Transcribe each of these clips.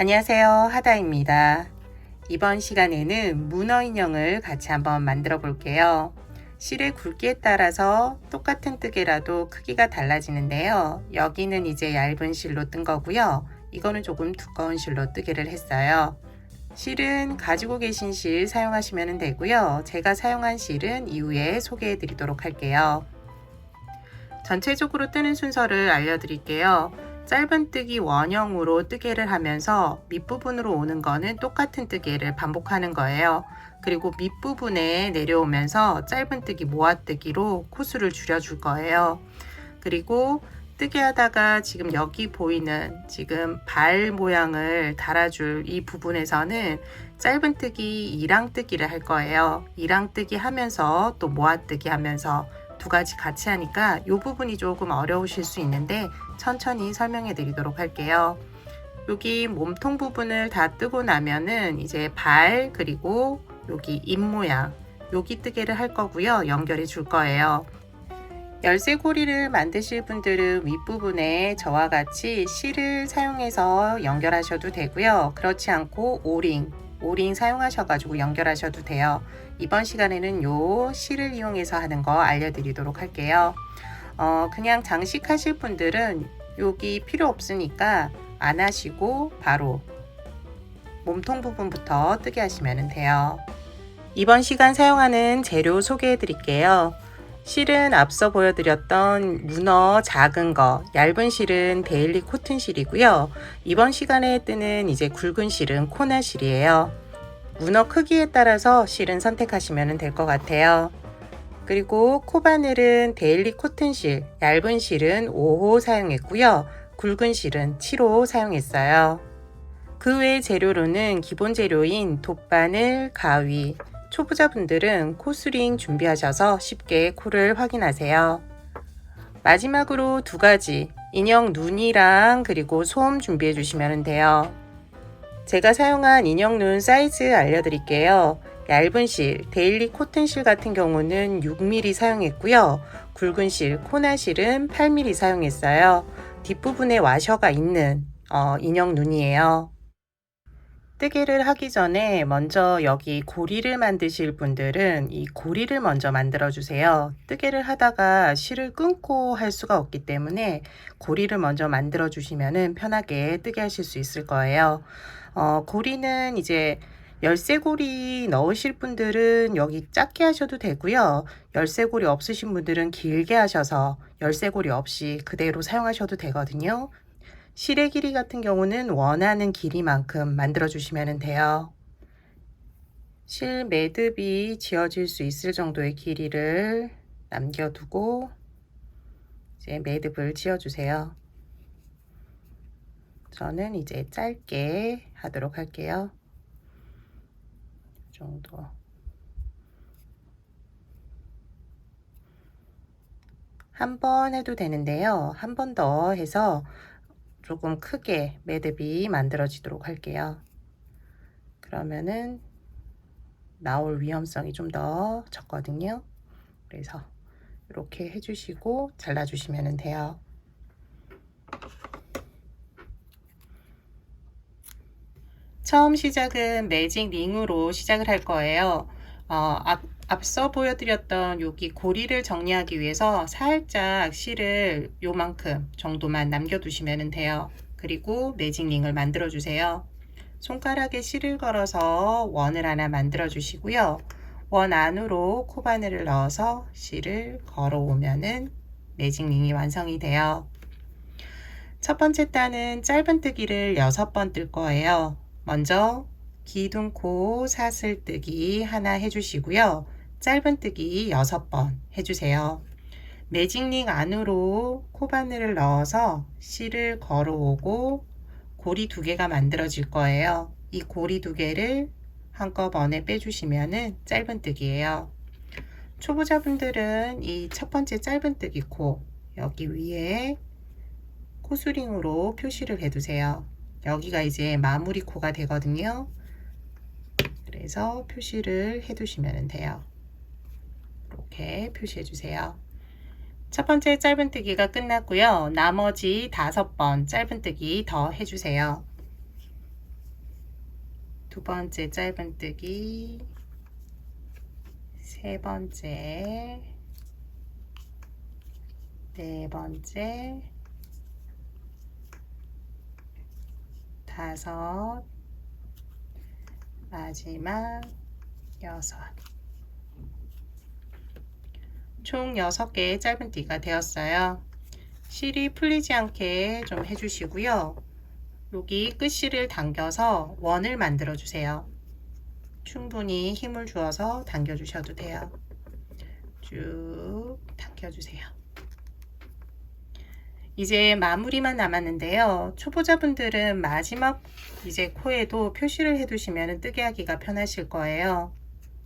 안녕하세요, 하다입니다. 이번 시간에는 문어 인형을 같이 한번 만들어 볼게요. 실의 굵기에 따라서 똑같은 뜨개라도 크기가 달라지는데요. 여기는 이제 얇은 실로 뜬 거고요. 이거는 조금 두꺼운 실로 뜨개를 했어요. 실은 가지고 계신 실 사용하시면 되고요. 제가 사용한 실은 이후에 소개해 드리도록 할게요. 전체적으로 뜨는 순서를 알려드릴게요. 짧은뜨기 원형으로 뜨개를 하면서 밑부분으로 오는 거는 똑같은 뜨개를 반복하는 거예요. 그리고 밑부분에 내려오면서 짧은뜨기 모아뜨기로 코수를 줄여줄 거예요. 그리고 뜨개 하다가 지금 여기 보이는 지금 발 모양을 달아줄 이 부분에서는 짧은뜨기 2랑뜨기를 할 거예요. 2랑뜨기 하면서 또 모아뜨기 하면서 두 가지 같이 하니까 이 부분이 조금 어려우실 수 있는데 천천히 설명해 드리도록 할게요. 여기 몸통 부분을 다 뜨고 나면은 이제 발 그리고 여기 입 모양 여기 뜨개를 할 거고요. 연결해 줄 거예요. 열쇠고리를 만드실 분들은 윗부분에 저와 같이 실을 사용해서 연결하셔도 되고요. 그렇지 않고 오링 사용하셔가지고 연결하셔도 돼요. 이번 시간에는 요 실을 이용해서 하는 거 알려드리도록 할게요. 그냥 장식하실 분들은 여기 필요 없으니까 안 하시고 바로 몸통 부분부터 뜨게 하시면 돼요. 이번 시간 사용하는 재료 소개해 드릴게요. 실은 앞서 보여드렸던 문어 작은 거, 얇은 실은 데일리 코튼 실이고요. 이번 시간에 뜨는 이제 굵은 실은 코나 실이에요. 문어 크기에 따라서 실은 선택하시면 될 것 같아요. 그리고 코바늘은 데일리 코튼 실, 얇은 실은 5호 사용했고요. 굵은 실은 7호 사용했어요. 그 외의 재료로는 기본 재료인 돗바늘, 가위, 초보자분들은 코스링 준비하셔서 쉽게 코를 확인하세요. 마지막으로 두 가지 인형 눈이랑 그리고 솜 준비해 주시면 돼요. 제가 사용한 인형 눈 사이즈 알려드릴게요. 얇은 실, 데일리 코튼 실 같은 경우는 6mm 사용했고요. 굵은 실, 코나 실은 8mm 사용했어요. 뒷부분에 와셔가 있는 인형 눈이에요. 뜨개를 하기 전에 먼저 여기 고리를 만드실 분들은 이 고리를 먼저 만들어 주세요. 뜨개를 하다가 실을 끊고 할 수가 없기 때문에 고리를 먼저 만들어 주시면 편하게 뜨개 하실 수 있을 거예요. 고리는 이제 열쇠고리 넣으실 분들은 여기 작게 하셔도 되고요. 열쇠고리 없으신 분들은 길게 하셔서 열쇠고리 없이 그대로 사용하셔도 되거든요. 실의 길이 같은 경우는 원하는 길이만큼 만들어 주시면 돼요. 실 매듭이 지어질 수 있을 정도의 길이를 남겨두고 이제 매듭을 지어 주세요. 저는 이제 짧게 하도록 할게요. 이 정도. 한 번 해도 되는데요. 한 번 더 해서 조금 크게 매듭이 만들어지도록 할게요. 그러면은 나올 위험성이 좀 더 적거든요. 그래서 이렇게 해주시고 잘라주시면 돼요. 처음 시작은 매직 링으로 시작을 할 거예요. 앞서 보여드렸던 여기 고리를 정리하기 위해서 살짝 실을 요만큼 정도만 남겨두시면 돼요. 그리고 매직 링을 만들어 주세요. 손가락에 실을 걸어서 원을 하나 만들어 주시고요. 원 안으로 코바늘을 넣어서 실을 걸어 오면은 매직 링이 완성이 돼요. 첫 번째 단은 짧은뜨기를 6번 뜰 거예요. 먼저 기둥코 사슬뜨기 하나 해주시고요. 짧은뜨기 6번 해주세요. 매직링 안으로 코바늘을 넣어서 실을 걸어오고 고리 2개가 만들어질 거예요. 이 고리 2개를 한꺼번에 빼주시면 짧은뜨기예요. 초보자분들은 이 첫 번째 짧은뜨기 코 여기 위에 코스링으로 표시를 해두세요. 여기가 이제 마무리 코가 되거든요. 그래서 표시를 해두시면 돼요. 이렇게 표시해 주세요. 첫 번째 짧은뜨기가 끝났고요. 나머지 5번 짧은뜨기 더 해주세요. 두 번째 짧은뜨기, 세 번째, 네 번째, 다섯, 마지막 여섯. 총 6개의 짧은띠가 되었어요. 실이 풀리지 않게 좀 해주시고요. 여기 끝실을 당겨서 원을 만들어 주세요. 충분히 힘을 주어서 당겨 주셔도 돼요. 쭉 당겨 주세요. 이제 마무리만 남았는데요. 초보자분들은 마지막 이제 코에도 표시를 해 두시면 뜨개 하기가 편하실 거예요.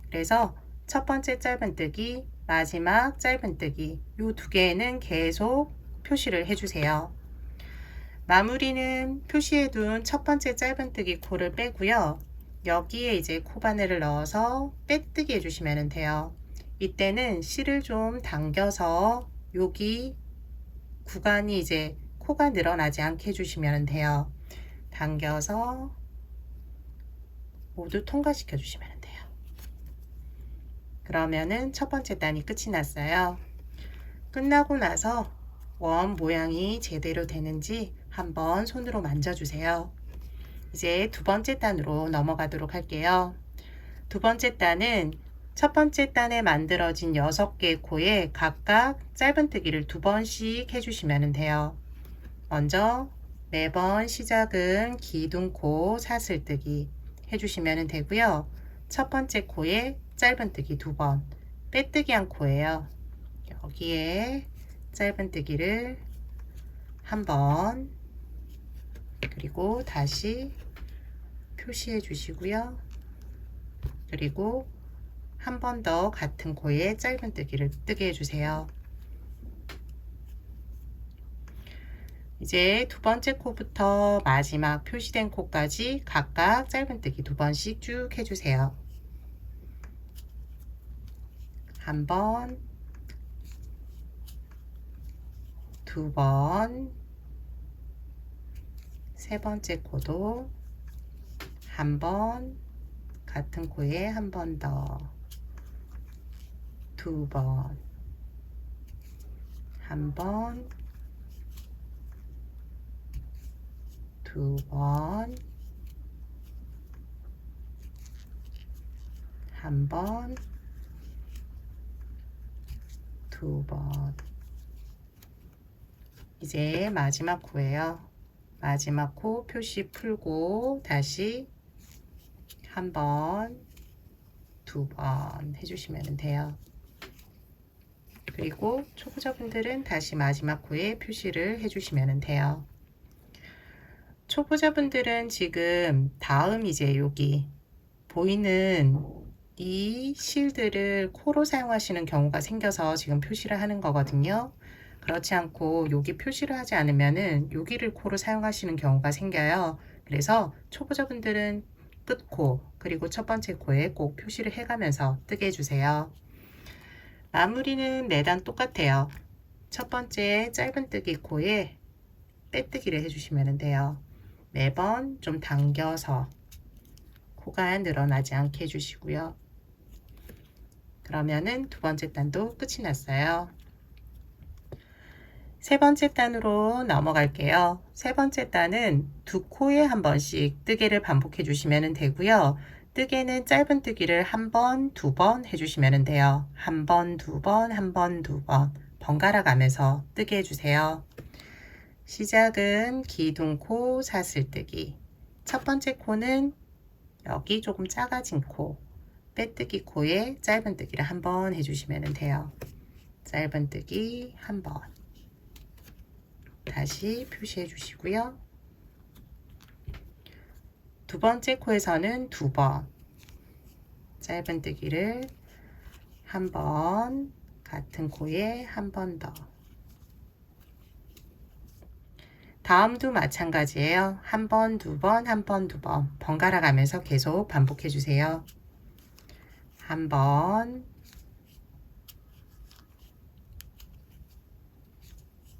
그래서 첫 번째 짧은뜨기, 마지막 짧은뜨기 이 두 개는 계속 표시를 해 주세요. 마무리는 표시해 둔 첫 번째 짧은뜨기 코를 빼고요. 여기에 이제 코바늘을 넣어서 빼뜨기 해주시면 돼요. 이때는 실을 좀 당겨서 여기 구간이 이제 코가 늘어나지 않게 해주시면 돼요. 당겨서 모두 통과시켜 주시면 돼요. 그러면은 첫 번째 단이 끝이 났어요. 끝나고 나서 원 모양이 제대로 되는지 한번 손으로 만져주세요. 이제 두 번째 단으로 넘어가도록 할게요. 두 번째 단은 첫 번째 단에 만들어진 6개의 코에 각각 짧은뜨기를 2번씩 해주시면 돼요. 먼저 매번 시작은 기둥코 사슬뜨기 해주시면 되고요. 첫 번째 코에 짧은뜨기 2번, 빼뜨기 한 코예요. 여기에 짧은뜨기를 한 번, 그리고 다시 표시해 주시고요. 그리고 한 번 더 같은 코에 짧은뜨기를 뜨게 해주세요. 이제 두 번째 코부터 마지막 표시된 코까지 각각 짧은뜨기 2번씩 쭉 해주세요. 한 번, 두 번, 세 번째 코도 한 번, 같은 코에 한 번 더, 두 번, 한 번, 두 번, 한 번, 두 번. 이제 마지막 코예요. 마지막 코 표시 풀고 다시 한 번, 두 번 해주시면 돼요. 그리고 초보자분들은 다시 마지막 코에 표시를 해주시면 돼요. 초보자분들은 지금 다음 이제 여기 보이는 이 실들을 코로 사용하시는 경우가 생겨서 지금 표시를 하는 거거든요. 그렇지 않고 여기 표시를 하지 않으면은 여기를 코로 사용하시는 경우가 생겨요. 그래서 초보자분들은 끝코 그리고 첫 번째 코에 꼭 표시를 해가면서 뜨게 해주세요. 마무리는 4단 똑같아요. 첫 번째 짧은뜨기 코에 빼뜨기를 해주시면 돼요. 매번 좀 당겨서 코가 늘어나지 않게 해주시고요. 그러면은 두 번째 단도 끝이 났어요. 세 번째 단으로 넘어갈게요. 세 번째 단은 두 코에 한 번씩 뜨개를 반복해 주시면 되고요. 뜨개는 짧은뜨기를 한 번, 두 번 해주시면 돼요. 한 번, 두 번, 한 번, 두 번 번갈아 가면서 뜨게 해주세요. 시작은 기둥코 사슬뜨기. 첫 번째 코는 여기 조금 작아진 코, 빼뜨기 코에 짧은뜨기를 한 번 해주시면 돼요. 짧은뜨기 한 번. 다시 표시해 주시고요. 두 번째 코에서는 두 번 짧은뜨기를 한 번, 같은 코에 한 번 더. 다음도 마찬가지예요. 한 번, 두 번, 한 번, 두 번 번갈아 가면서 계속 반복해 주세요. 한 번,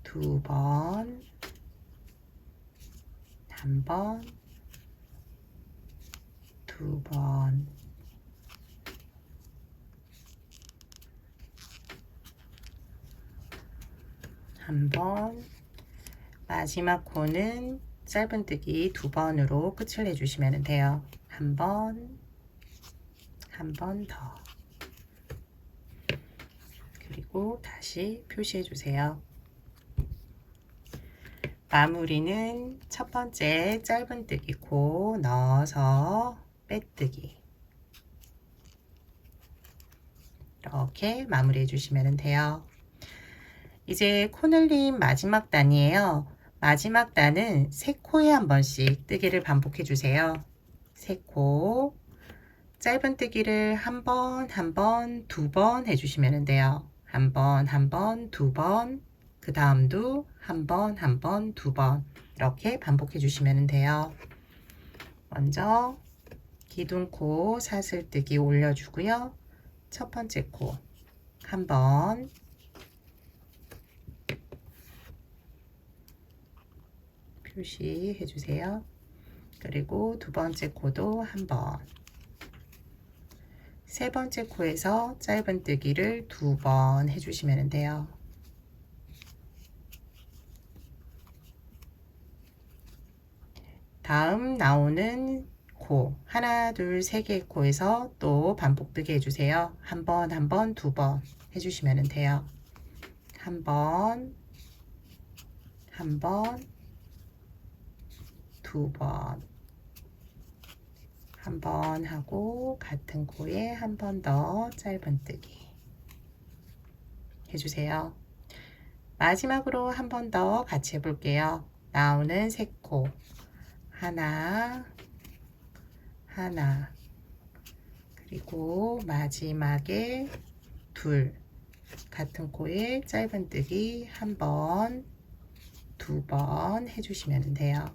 두 번, 한 번, 2번, 한 번, 마지막 코는 짧은뜨기 2번으로 끝을 내주시면 돼요. 한 번, 한 번 더. 그리고 다시 표시해 주세요. 마무리는 첫 번째 짧은뜨기 코 넣어서 빼뜨기. 이렇게 마무리해 주시면 돼요. 이제 코늘림 마지막 단이에요. 마지막 단은 3코에 한 번씩 뜨기를 반복해 주세요. 3코 짧은뜨기를 한 번, 한 번, 2번 해주시면 돼요. 한 번, 한 번, 2번, 그 다음도 한 번, 한 번, 2번 이렇게 반복해 주시면 돼요. 먼저 기둥코 사슬뜨기 올려주고요. 첫 번째 코 한 번, 표시해 주세요. 그리고 두 번째 코도 한 번, 세 번째 코에서 짧은뜨기를 2번 해주시면 돼요. 다음 나오는 코 하나, 둘, 세 개의 코에서 또 반복뜨기 해주세요. 한 번, 한 번, 2번 해주시면 돼요. 한 번, 한 번, 2번, 한 번 하고 같은 코에 한 번 더 짧은뜨기 해주세요. 마지막으로 한 번 더 같이 해볼게요. 나오는 세 코 하나, 하나, 그리고 마지막에 둘, 같은 코에 짧은뜨기 한 번, 2번 해주시면 돼요.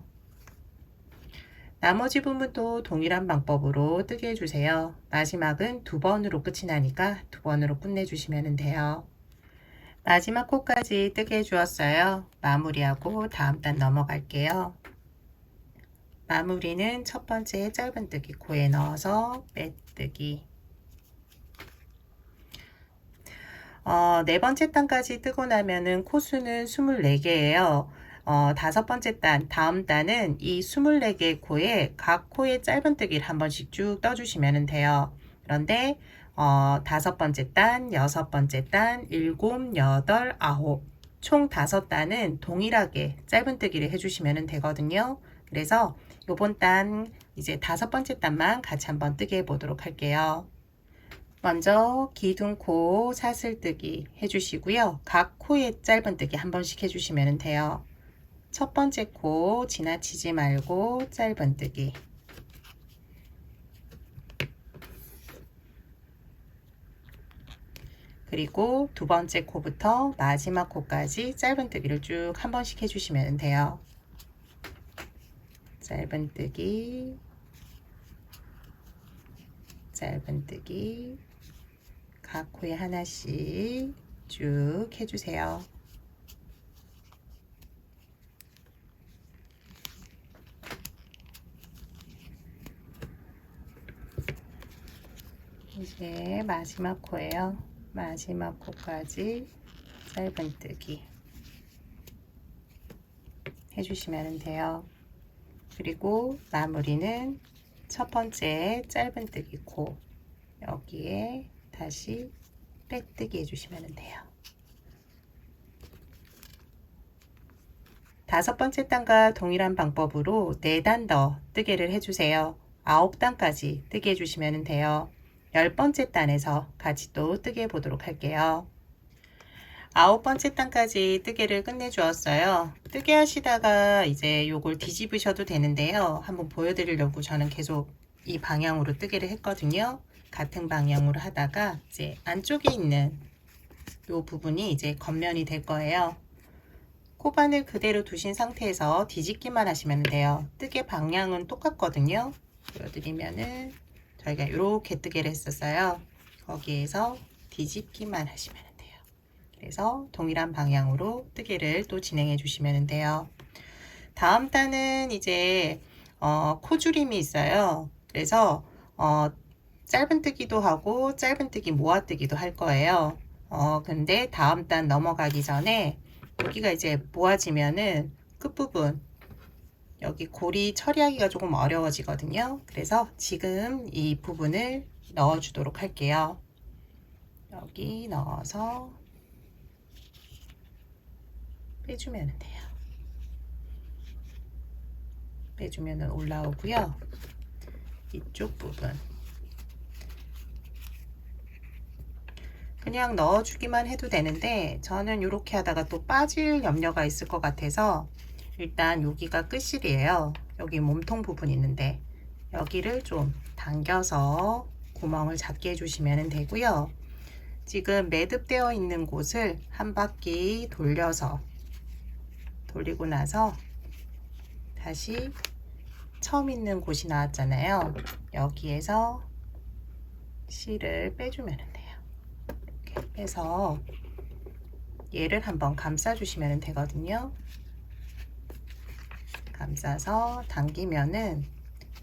나머지 부분도 동일한 방법으로 뜨게 해주세요. 마지막은 2번으로 끝이 나니까 2번으로 끝내주시면 돼요. 마지막 코까지 뜨게 해주었어요. 마무리하고 다음 단 넘어갈게요. 마무리는 첫 번째 짧은뜨기 코에 넣어서 빼뜨기. 네 번째 단까지 뜨고 나면은 코수는 24개예요. 다섯 번째 단, 다음 단은 이 24개의 코에 각 코에 짧은뜨기를 한 번씩 쭉 떠주시면 돼요. 그런데 다섯 번째 단, 여섯 번째 단, 7, 8, 9, 총 5단은 동일하게 짧은뜨기를 해주시면 되거든요. 그래서 요번 단 이제 다섯 번째 단만 같이 한번 뜨게 해보도록 할게요. 먼저 기둥코 사슬뜨기 해주시고요. 각 코에 짧은뜨기 한 번씩 해주시면 돼요. 첫 번째 코 지나치지 말고 짧은뜨기. 그리고 두 번째 코부터 마지막 코까지 짧은뜨기를 쭉 한 번씩 해주시면 돼요. 짧은뜨기, 짧은뜨기, 각 코에 하나씩 쭉 해주세요. 이제 마지막 코예요. 마지막 코까지 짧은뜨기 해주시면 돼요. 그리고 마무리는 첫 번째 짧은뜨기 코 여기에 다시 빼뜨기 해주시면 돼요. 다섯 번째 단과 동일한 방법으로 4단 더 뜨개를 해주세요. 9단까지 뜨게 해주시면 돼요. 10번째 단에서 같이 또 뜨게 해보도록 할게요. 9번째 단까지 뜨개를 끝내주었어요. 뜨개 하시다가 이제 요걸 뒤집으셔도 되는데요. 한번 보여드리려고 저는 계속 이 방향으로 뜨개를 했거든요. 같은 방향으로 하다가 이제 안쪽에 있는 요 부분이 이제 겉면이 될 거예요. 코바늘 그대로 두신 상태에서 뒤집기만 하시면 돼요. 뜨개 방향은 똑같거든요. 보여드리면은 저희가 이렇게 뜨개를 했었어요. 거기에서 뒤집기만 하시면 돼요. 그래서 동일한 방향으로 뜨개를 또 진행해 주시면 돼요. 다음 단은 이제 코줄임이 있어요. 그래서 짧은뜨기도 하고 짧은뜨기 모아뜨기도 할 거예요. 근데 다음 단 넘어가기 전에 여기가 이제 모아지면은 끝부분 여기 고리 처리하기가 조금 어려워지거든요. 그래서 지금 이 부분을 넣어 주도록 할게요. 여기 넣어서 빼주면 돼요. 빼주면 올라오고요. 이쪽 부분 그냥 넣어주기만 해도 되는데 저는 이렇게 하다가 또 빠질 염려가 있을 것 같아서 일단 여기가 끝실이에요. 여기 몸통 부분 있는데 여기를 좀 당겨서 구멍을 작게 해주시면 되고요. 지금 매듭되어 있는 곳을 한 바퀴 돌려서 돌리고 나서 다시 처음 있는 곳이 나왔잖아요. 여기에서 실을 빼주면 돼요. 이렇게 빼서 얘를 한번 감싸 주시면 되거든요. 감싸서 당기면은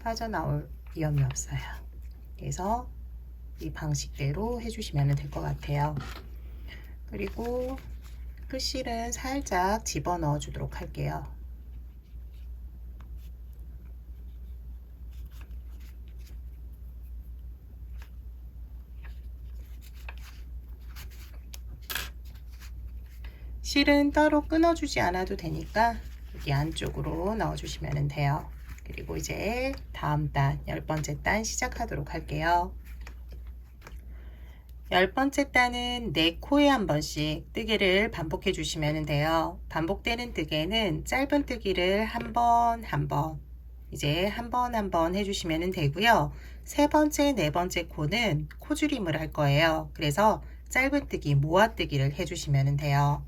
빠져나올 위험이 없어요. 그래서 이 방식대로 해주시면 될 것 같아요. 그리고 끝실은 살짝 집어넣어 주도록 할게요. 실은 따로 끊어주지 않아도 되니까 여기 안쪽으로 넣어주시면 돼요. 그리고 이제 다음 단 10번째 단 시작하도록 할게요. 10번째 단은 네 코에 한 번씩 뜨개를 반복해 주시면 돼요. 반복되는 뜨개는 짧은 뜨기를 한 번 이제 한 번 해주시면 되고요. 세 번째, 네 번째 코는 코줄임을 할 거예요. 그래서 짧은 뜨기, 모아뜨기를 해주시면 돼요.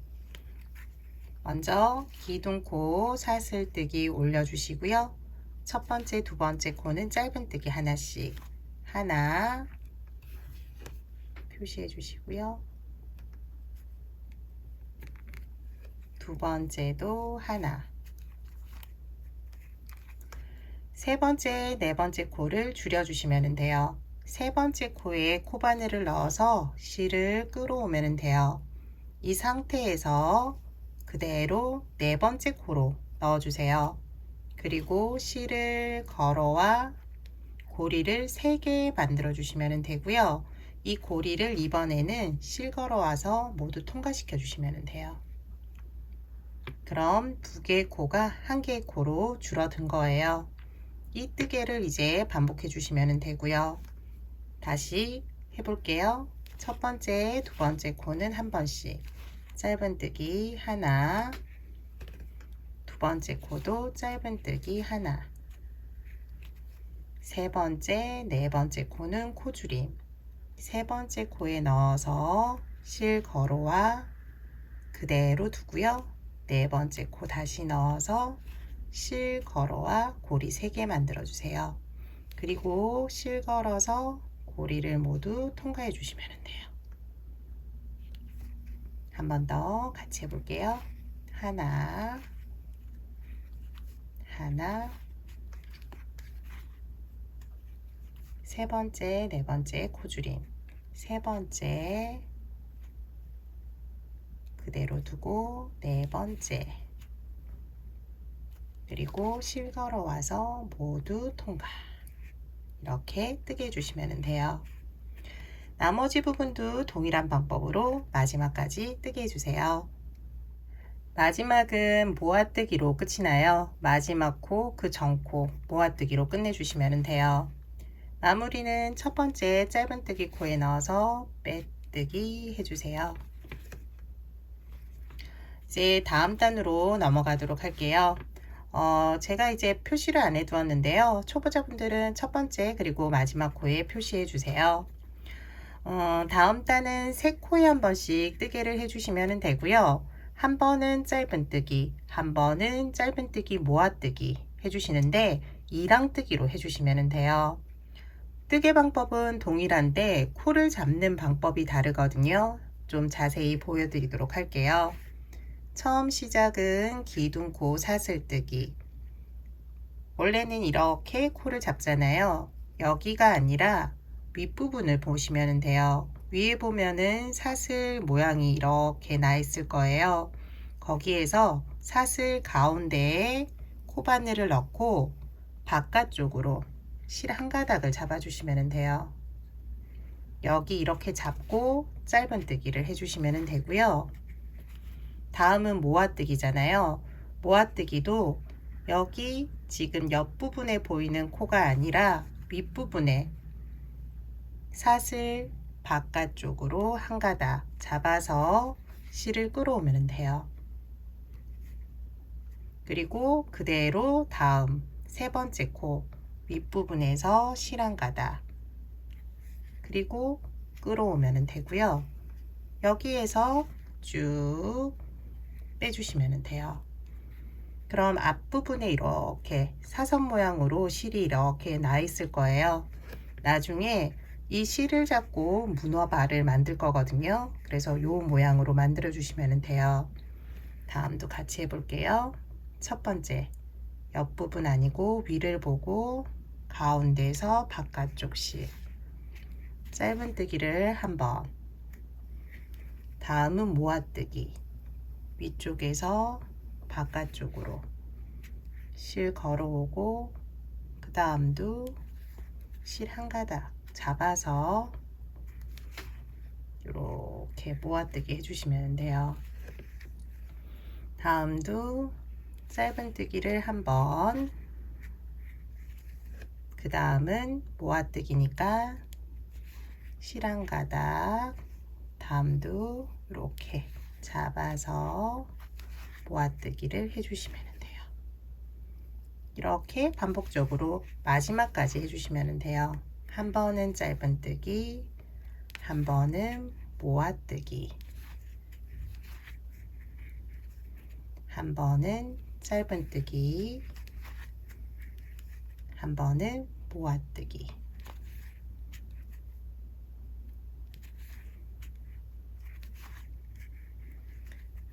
먼저 기둥코 사슬뜨기 올려주시고요. 첫 번째, 두 번째 코는 짧은 뜨기 하나씩 하나 표시해 주시고요. 두 번째도 하나. 세 번째, 네 번째 코를 줄여 주시면 돼요. 세 번째 코에 코바늘을 넣어서 실을 끌어오면 돼요. 이 상태에서 그대로 네 번째 코로 넣어주세요. 그리고 실을 걸어와 고리를 3개 만들어 주시면 되고요. 이 고리를 이번에는 실 걸어와서 모두 통과시켜 주시면 돼요. 그럼 2개의 코가 1개의 코로 줄어든 거예요. 이 뜨개를 이제 반복해 주시면 되고요. 다시 해볼게요. 첫 번째, 두 번째 코는 한 번씩 짧은뜨기 하나, 두 번째 코도 짧은뜨기 하나, 세 번째, 네 번째 코는 코줄임, 세 번째 코에 넣어서 실 걸어와 그대로 두고요. 네 번째 코 다시 넣어서 실 걸어와 고리 3개 만들어 주세요. 그리고 실 걸어서 고리를 모두 통과해 주시면 돼요. 한 번 더 같이 해볼게요. 하나, 하나, 세 번째, 네 번째 코줄임, 세 번째 그대로 두고 네 번째, 그리고 실 걸어와서 모두 통과. 이렇게 뜨게 해주시면 돼요. 나머지 부분도 동일한 방법으로 마지막까지 뜨게 해주세요. 마지막은 모아뜨기로 끝이 나요. 마지막 코, 그 전 코 모아뜨기로 끝내주시면 돼요. 마무리는 첫 번째 짧은뜨기 코에 넣어서 빼뜨기 해주세요. 이제 다음 단으로 넘어가도록 할게요. 제가 이제 표시를 안 해두었는데요. 초보자분들은 첫 번째 그리고 마지막 코에 표시해 주세요. 다음 단은 세 코에 한 번씩 뜨개를 해주시면 되고요. 한 번은 짧은뜨기, 한 번은 짧은뜨기 모아뜨기 해주시는데 2랑뜨기로 해주시면 돼요. 뜨개 방법은 동일한데 코를 잡는 방법이 다르거든요. 좀 자세히 보여드리도록 할게요. 처음 시작은 기둥코 사슬뜨기. 원래는 이렇게 코를 잡잖아요. 여기가 아니라 윗부분을 보시면 돼요. 위에 보면은 사슬 모양이 이렇게 나 있을 거예요. 거기에서 사슬 가운데에 코바늘을 넣고 바깥쪽으로 실 한 가닥을 잡아주시면 돼요. 여기 이렇게 잡고 짧은뜨기를 해주시면 되고요. 다음은 모아뜨기잖아요. 모아뜨기도 여기 지금 옆부분에 보이는 코가 아니라 윗부분에 사슬 바깥쪽으로 한 가닥 잡아서 실을 끌어오면 돼요. 그리고 그대로 다음 세 번째 코 윗부분에서 실 한 가닥 그리고 끌어오면 되고요. 여기에서 쭉 빼주시면 돼요. 그럼 앞부분에 이렇게 사선 모양으로 실이 이렇게 나 있을 거예요. 나중에 이 실을 잡고 문어발을 만들 거거든요. 그래서 이 모양으로 만들어 주시면 돼요. 다음도 같이 해볼게요. 첫 번째, 옆부분 아니고 위를 보고 가운데에서 바깥쪽 실 짧은뜨기를 한번, 다음은 모아뜨기 위쪽에서 바깥쪽으로 실 걸어오고 그 다음도 실 한 가닥 잡아서 이렇게 모아뜨기 해주시면 돼요. 다음도 짧은뜨기를 한번, 그 다음은 모아뜨기니까 실 한 가닥, 다음도 이렇게 잡아서 모아뜨기를 해주시면 돼요. 이렇게 반복적으로 마지막까지 해주시면 돼요. 한 번은 짧은뜨기, 한 번은 모아뜨기, 한 번은 짧은뜨기, 한 번은 모아뜨기.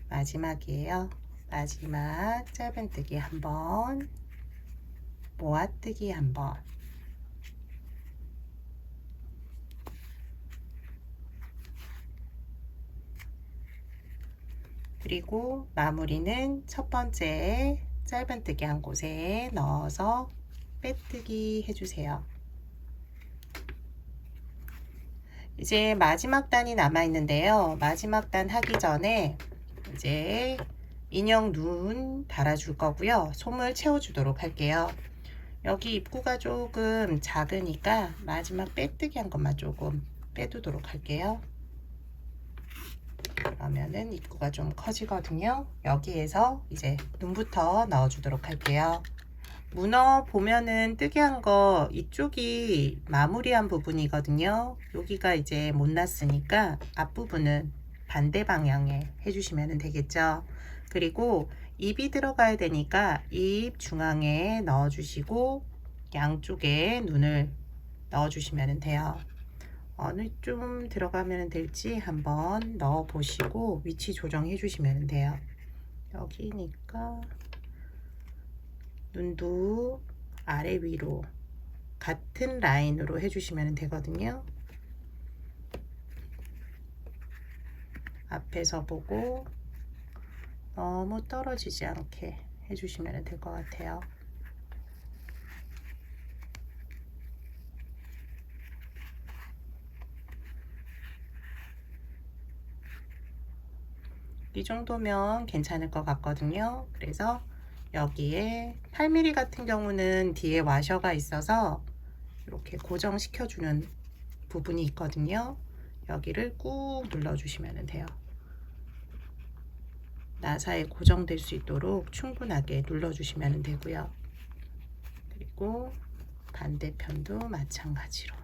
마지막이에요. 마지막 짧은뜨기 한 번, 모아뜨기 한 번. 그리고 마무리는 첫 번째 짧은뜨기 한 곳에 넣어서 빼뜨기 해주세요. 이제 마지막 단이 남아 있는데요. 마지막 단 하기 전에 이제 인형 눈 달아줄 거고요. 솜을 채워주도록 할게요. 여기 입구가 조금 작으니까 마지막 빼뜨기 한 것만 조금 빼두도록 할게요. 그러면은 입구가 좀 커지거든요. 여기에서 이제 눈부터 넣어주도록 할게요. 문어 보면은 뜨개한 거 이쪽이 마무리한 부분이거든요. 여기가 이제 못 났으니까 앞부분은 반대 방향에 해주시면 되겠죠. 그리고 입이 들어가야 되니까 입 중앙에 넣어주시고 양쪽에 눈을 넣어주시면 돼요. 어느 좀 들어가면 될지 한번 넣어 보시고 위치 조정해 주시면 돼요. 여기니까 눈도 아래 위로 같은 라인으로 해주시면 되거든요. 앞에서 보고 너무 떨어지지 않게 해주시면 될 것 같아요. 이 정도면 괜찮을 것 같거든요. 그래서 여기에 8mm 같은 경우는 뒤에 와셔가 있어서 이렇게 고정시켜주는 부분이 있거든요. 여기를 꾹 눌러주시면 돼요. 나사에 고정될 수 있도록 충분하게 눌러주시면 되고요. 그리고 반대편도 마찬가지로.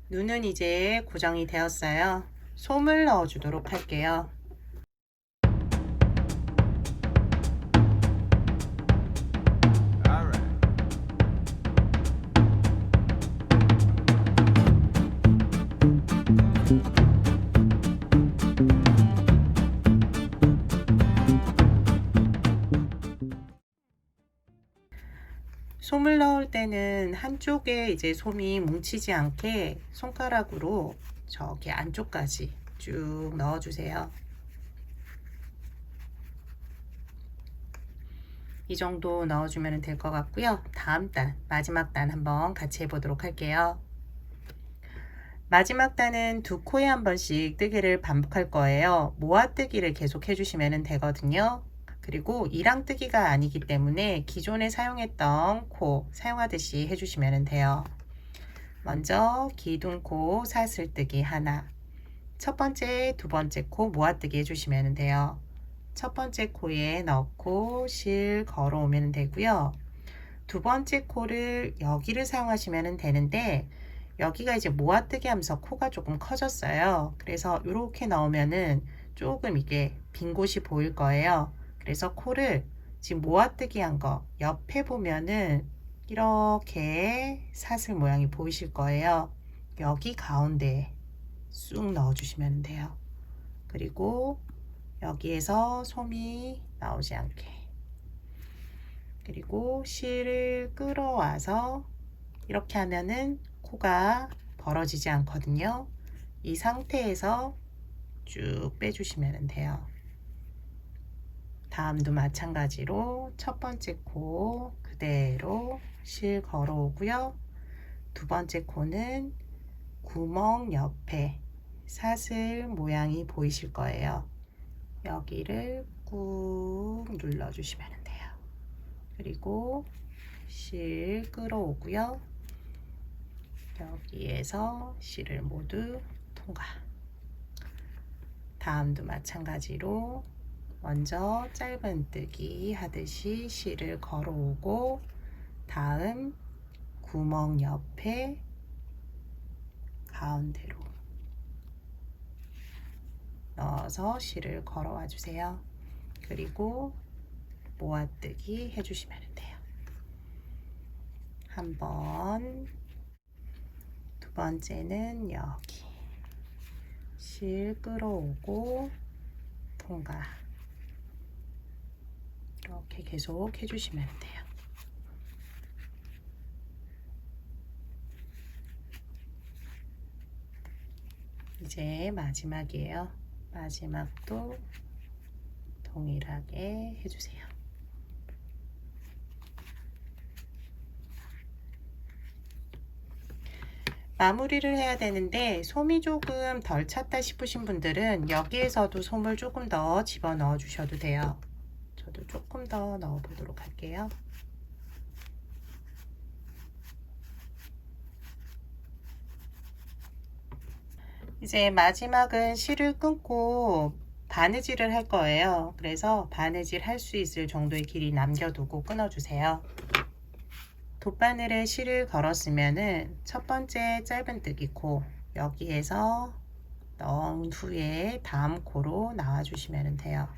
눈은 이제 고정이 되었어요. 솜을 넣어 주도록 할게요. 솜을 넣을 때는 한쪽에 이제 솜이 뭉치지 않게 손가락으로 저기 안쪽까지 쭉 넣어주세요. 이 정도 넣어주면 될 것 같고요. 다음 단, 마지막 단 한번 같이 해보도록 할게요. 마지막 단은 두 코에 한 번씩 뜨기를 반복할 거예요. 모아뜨기를 계속 해주시면 되거든요. 그리고 이랑뜨기가 아니기 때문에 기존에 사용했던 코 사용하듯이 해주시면 돼요. 먼저 기둥코 사슬뜨기 하나, 첫 번째, 두 번째 코 모아뜨기 해주시면 돼요. 첫 번째 코에 넣고 실 걸어오면 되고요. 두 번째 코를 여기를 사용하시면 되는데 여기가 이제 모아뜨기 하면서 코가 조금 커졌어요. 그래서 이렇게 넣으면은 조금 이게 빈 곳이 보일 거예요. 그래서 코를 지금 모아뜨기 한 거 옆에 보면은 이렇게 사슬 모양이 보이실 거예요. 여기 가운데에 쑥 넣어 주시면 돼요. 그리고 여기에서 솜이 나오지 않게, 그리고 실을 끌어와서 이렇게 하면은 코가 벌어지지 않거든요. 이 상태에서 쭉 빼주시면 돼요. 다음도 마찬가지로 첫 번째 코 그대로 실 걸어오고요. 두 번째 코는 구멍 옆에 사슬 모양이 보이실 거예요. 여기를 꾹 눌러주시면 돼요. 그리고 실 끌어오고요. 여기에서 실을 모두 통과. 다음도 마찬가지로 먼저 짧은뜨기 하듯이 실을 걸어오고, 다음 구멍 옆에 가운데로 넣어서 실을 걸어와 주세요. 그리고 모아뜨기 해주시면 돼요. 한 번, 두 번째는 여기 실 끌어오고 통과. 이렇게 계속 해주시면 돼요. 이제 마지막이에요. 마지막도 동일하게 해주세요. 마무리를 해야 되는데 솜이 조금 덜 찼다 싶으신 분들은 여기에서도 솜을 조금 더 집어 넣어 주셔도 돼요. 저도 조금 더 넣어 보도록 할게요. 이제 마지막은 실을 끊고 바느질을 할 거예요. 그래서 바느질 할 수 있을 정도의 길이 남겨두고 끊어주세요. 돗바늘에 실을 걸었으면은 첫 번째 짧은뜨기 코 여기에서 넣은 후에 다음 코로 나와 주시면 돼요.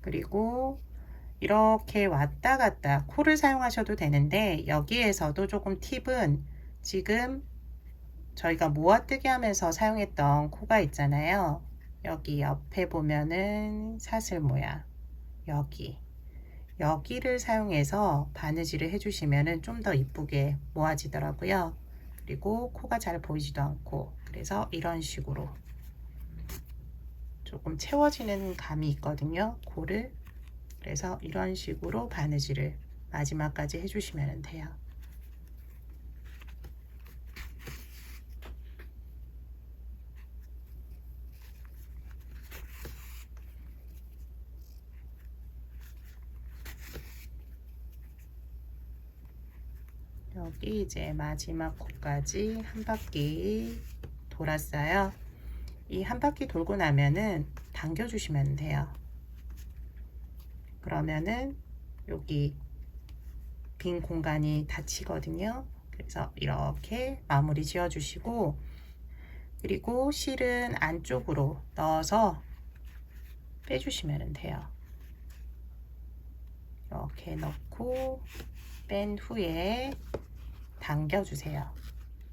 그리고 이렇게 왔다 갔다 코를 사용하셔도 되는데 여기에서도 조금 팁은 지금 저희가 모아뜨기 하면서 사용했던 코가 있잖아요. 여기 옆에 보면은 사슬 모양, 여기를 사용해서 바느질을 해주시면 좀 더 이쁘게 모아지더라고요. 그리고 코가 잘 보이지도 않고, 그래서 이런 식으로 조금 채워지는 감이 있거든요, 코를. 그래서 이런 식으로 바느질을 마지막까지 해주시면 돼요. 여기 이제 마지막 코까지 한 바퀴 돌았어요. 이 한 바퀴 돌고 나면은 당겨 주시면 돼요. 그러면은 여기 빈 공간이 닫히거든요. 그래서 이렇게 마무리 지어 주시고, 그리고 실은 안쪽으로 넣어서 빼주시면 돼요. 이렇게 넣고 뺀 후에 당겨주세요.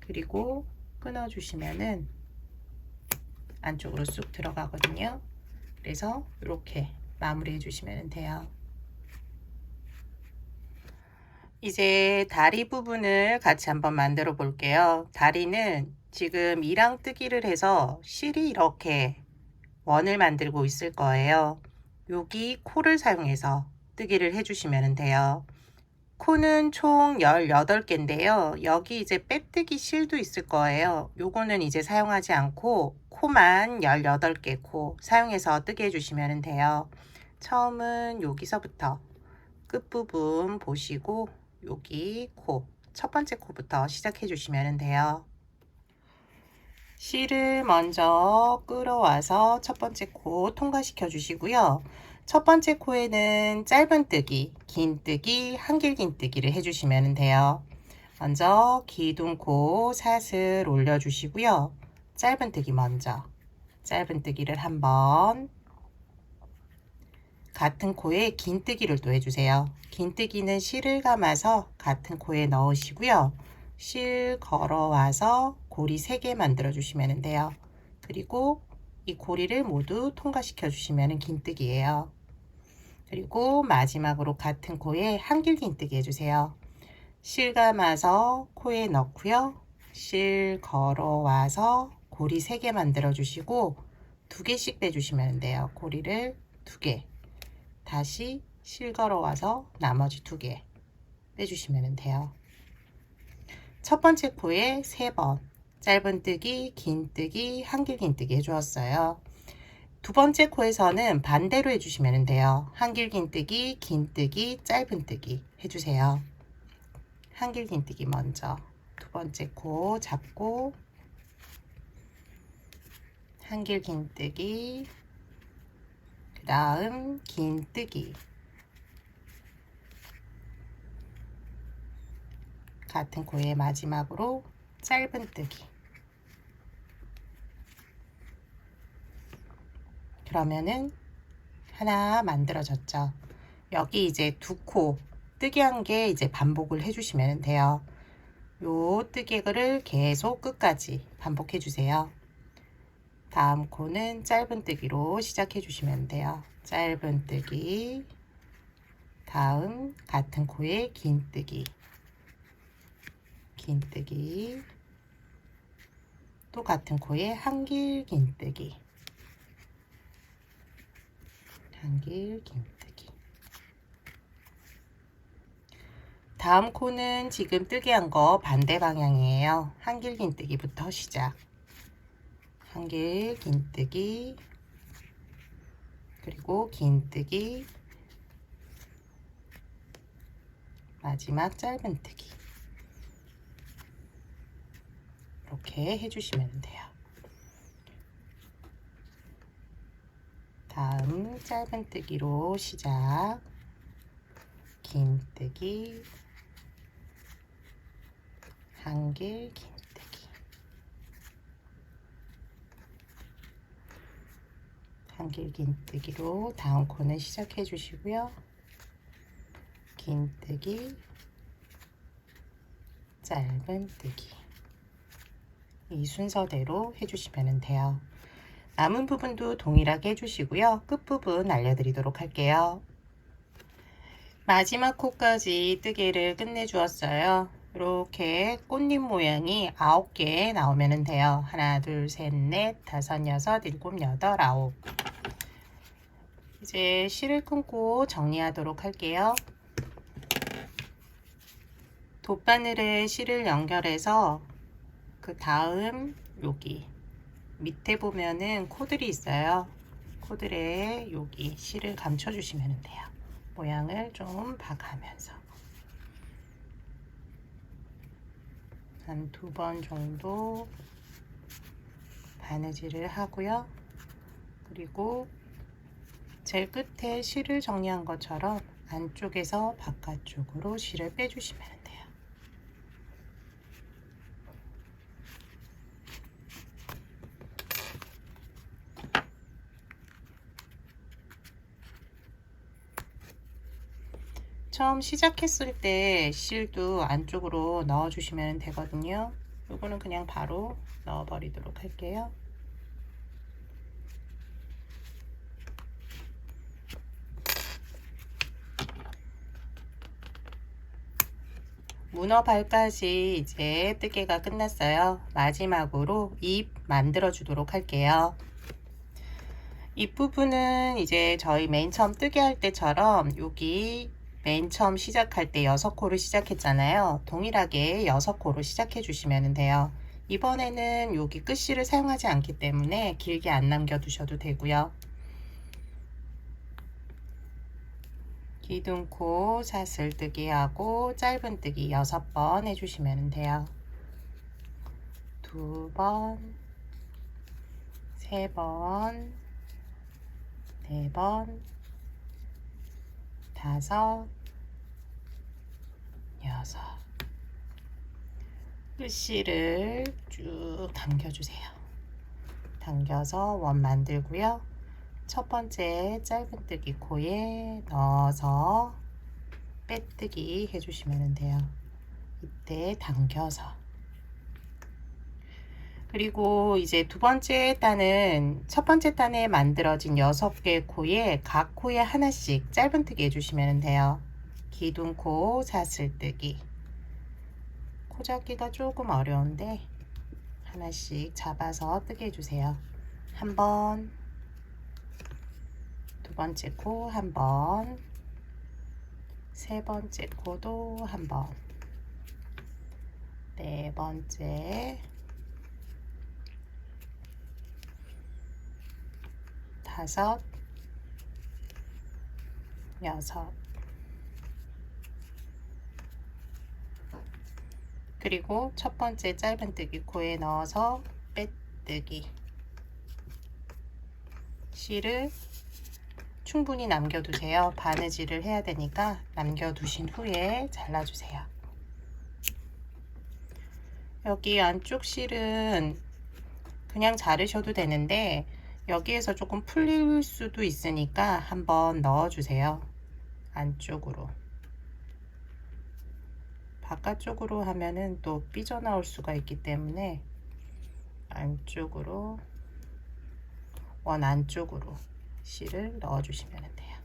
그리고 끊어주시면은 안쪽으로 쑥 들어가거든요. 그래서 이렇게 마무리해 주시면 돼요. 이제 다리 부분을 같이 한번 만들어 볼게요. 다리는 지금 이랑뜨기를 해서 실이 이렇게 원을 만들고 있을 거예요. 여기 코를 사용해서 뜨기를 해주시면 돼요. 코는 총 18개인데요. 여기 이제 빼뜨기 실도 있을 거예요. 요거는 이제 사용하지 않고 코만 18개 코 사용해서 뜨게 해주시면 돼요. 처음은 여기서부터 끝부분 보시고 여기 코, 첫 번째 코부터 시작해 주시면 돼요. 실을 먼저 끌어와서 첫 번째 코 통과시켜 주시고요. 첫 번째 코에는 짧은 뜨기, 긴 뜨기, 한길긴 뜨기를 해주시면 돼요. 먼저 기둥 코 사슬 올려 주시고요. 짧은 뜨기 먼저, 짧은 뜨기를 한번, 같은 코에 긴 뜨기를 또 해주세요. 긴 뜨기는 실을 감아서 같은 코에 넣으시고요. 실 걸어와서 고리 3개 만들어 주시면 돼요. 그리고 이 고리를 모두 통과시켜 주시면 긴 뜨기예요. 그리고 마지막으로 같은 코에 한길긴 뜨기 해주세요. 실 감아서 코에 넣고요. 실 걸어와서 고리 3개 만들어 주시고 2개씩 빼주시면 돼요. 고리를 2개. 다시 실 걸어와서 나머지 2개 빼주시면 돼요. 첫 번째 코에 3번 짧은 뜨기, 긴 뜨기, 한길긴 뜨기 해주었어요. 두 번째 코에서는 반대로 해주시면 돼요. 한길긴 뜨기, 긴 뜨기, 짧은 뜨기 해주세요. 한길긴 뜨기 먼저 두 번째 코 잡고 한길긴 뜨기, 그 다음 긴 뜨기, 같은 코의 마지막으로 짧은 뜨기. 그러면은 하나 만들어졌죠. 여기 이제 2코 뜨기 한 개 이제 반복을 해주시면 돼요. 요 뜨개를 계속 끝까지 반복해 주세요. 다음 코는 짧은 뜨기로 시작해 주시면 돼요. 짧은 뜨기, 다음 같은 코에 긴 뜨기, 긴 뜨기, 또 같은 코에 한길 긴 뜨기, 한길 긴 뜨기. 다음 코는 지금 뜨기 한 거 반대 방향이에요. 한길 긴 뜨기부터 시작. 한길 긴 뜨기, 그리고 긴 뜨기, 마지막 짧은 뜨기. 이렇게 해주시면 돼요. 다음 짧은 뜨기로 시작. 긴 뜨기, 한길 긴 뜨기, 한길 긴 뜨기로 다음 코는 시작해 주시고요. 긴 뜨기, 짧은 뜨기, 이 순서대로 해주시면 돼요. 남은 부분도 동일하게 해주시고요. 끝부분 알려드리도록 할게요. 마지막 코까지 뜨개를 끝내 주었어요. 이렇게 꽃잎 모양이 9개 나오면 돼요. 하나, 둘, 셋, 넷, 다섯, 여섯, 일곱, 여덟, 아홉. 이제 실을 끊고 정리하도록 할게요. 돗바늘에 실을 연결해서 그 다음 여기 밑에 보면은 코들이 있어요. 코들에 여기 실을 감춰 주시면 돼요. 모양을 좀 봐가면서 한 2번 정도 바느질을 하고요. 그리고 제일 끝에 실을 정리한 것처럼 안쪽에서 바깥쪽으로 실을 빼주시면 돼요. 처음 시작했을 때 실도 안쪽으로 넣어 주시면 되거든요. 요거는 그냥 바로 넣어 버리도록 할게요. 문어발까지 이제 뜨개가 끝났어요. 마지막으로 잎 만들어 주도록 할게요. 잎 부분은 이제 저희 맨 처음 뜨개 할 때처럼 여기 맨 처음 시작할 때 6코를 시작했잖아요. 동일하게 6코로 시작해 주시면 돼요. 이번에는 여기 끝실을 사용하지 않기 때문에 길게 안 남겨 두셔도 되고요. 기둥코 사슬뜨기 하고 짧은뜨기 6번 해주시면 돼요. 2번, 3번, 4번, 5, 6. 끝실을 쭉 당겨주세요. 당겨서 원 만들고요. 첫 번째 짧은뜨기 코에 넣어서 빼뜨기 해주시면 돼요. 이때 당겨서. 그리고 이제 두 번째 단은 첫 번째 단에 만들어진 6개 코에 각 코에 하나씩 짧은뜨기 해주시면 돼요. 기둥코 사슬뜨기. 코 잡기가 조금 어려운데 하나씩 잡아서 뜨게 해주세요. 한 번, 두 번째 코 한 번, 세 번째 코도 한 번, 네 번째, 다섯, 여섯. 그리고 첫 번째 짧은뜨기 코에 넣어서 빼뜨기. 실을 충분히 남겨두세요. 바느질을 해야 되니까 남겨두신 후에 잘라주세요. 여기 안쪽 실은 그냥 자르셔도 되는데 여기에서 조금 풀릴 수도 있으니까 한번 넣어주세요. 안쪽으로. 바깥쪽으로 하면은 또 삐져나올 수가 있기 때문에 안쪽으로, 원 안쪽으로 실을 넣어 주시면 돼요.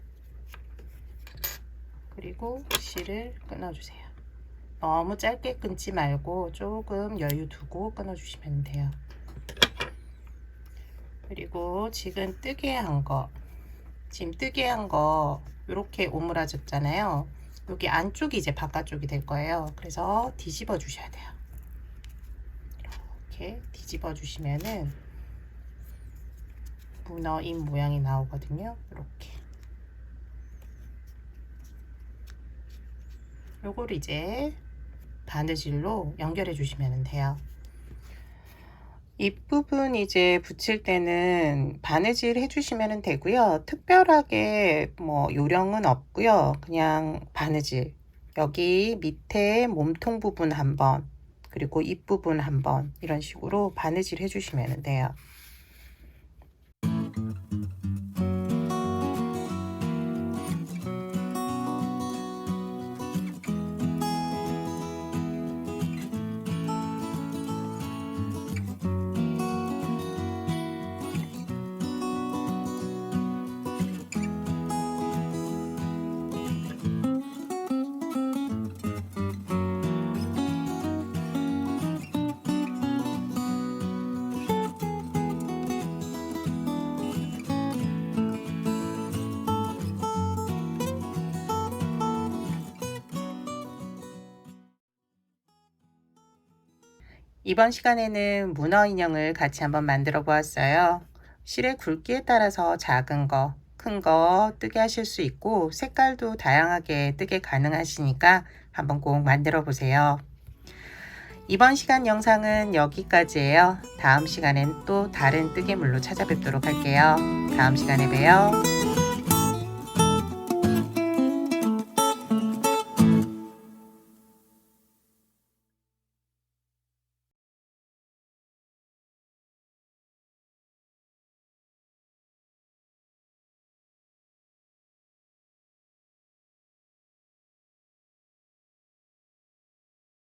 그리고 실을 끊어 주세요. 너무 짧게 끊지 말고 조금 여유 두고 끊어 주시면 돼요. 그리고 지금 뜨개 한 거, 이렇게 오므라졌잖아요. 여기 안쪽이 이제 바깥쪽이 될 거예요. 그래서 뒤집어 주셔야 돼요. 이렇게 뒤집어 주시면은 문어 잎 모양이 나오거든요. 이렇게. 요걸 이제 바느질로 연결해 주시면 돼요. 잎 부분 이제 붙일 때는 바느질 해주시면 되고요. 특별하게 뭐 요령은 없고요. 그냥 바느질. 여기 밑에 몸통 부분 한번, 그리고 잎 부분 한번 이런 식으로 바느질 해주시면 돼요. 이번 시간에는 문어 인형을 같이 한번 만들어 보았어요. 실의 굵기에 따라서 작은 거, 큰 거 뜨게 하실 수 있고 색깔도 다양하게 뜨게 가능하시니까 한번 꼭 만들어 보세요. 이번 시간 영상은 여기까지예요. 다음 시간엔 또 다른 뜨개물로 찾아뵙도록 할게요. 다음 시간에 봬요.